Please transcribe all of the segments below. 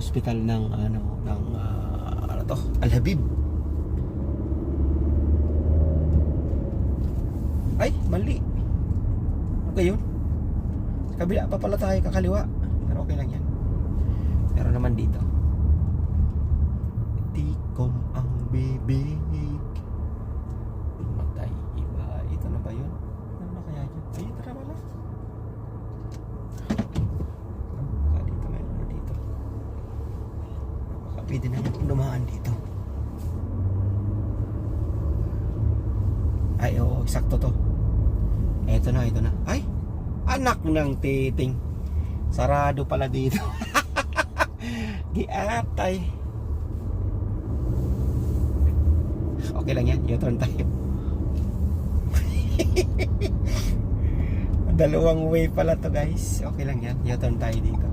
hospital ng ano to, Al Habib. Ay, mali. Ano ba yun? Sa kabila pa pala tayo, kakaliwa. Pero okay lang yan. Meron naman dito. Tikom ang bibig. Matay iba. Ito na ba yun? Ano na kaya yun? Ay, ito na pala. Baka dito, meron na dito. Baka pwede na yung lumaan dito. Ay, oo, eksakto to. Ito na. Ay, anak ng titing. Sarado pala dito. Giatay. Okay lang yan, U-turn tayo. Dalawang way pala to guys. Okay lang yan, U-turn tayo dito.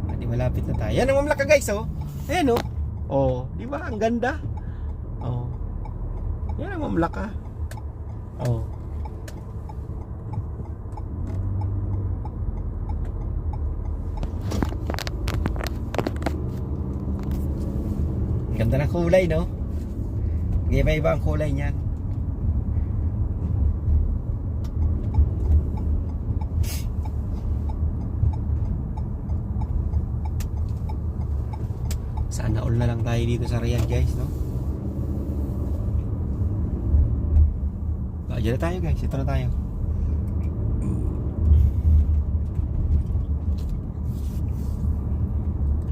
Hindi, malapit na tayo. Yan ang mamlaka guys, oh. Ayan, oh. Oh, di ba? Ang ganda. Oh. Yan ang mamlaka. Oh. Ganda ng kulay, no? Iba-iba ang kulay niyan. Sana all na lang tayo dito sa Riyadh, guys, no? Diyan na tayo, guys. Ito na tayo.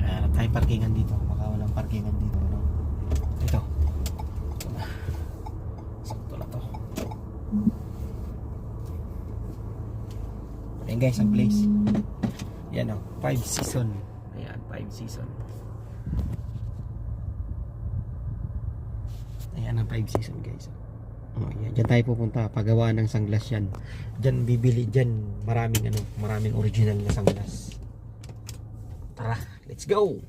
Wala tayong parkingan dito. Baka walang parkingan dito, no? Ito na. Sakto na to. Ayan guys, ang place. Yan, o, 5 season. Ayan, 5 season. Ayan ang 5 season guys. Oh, yan. Diyan tayo pupunta. Pagawa ng sunglass yan. Diyan bibili. Diyan maraming original na sunglass. Tara, let's go!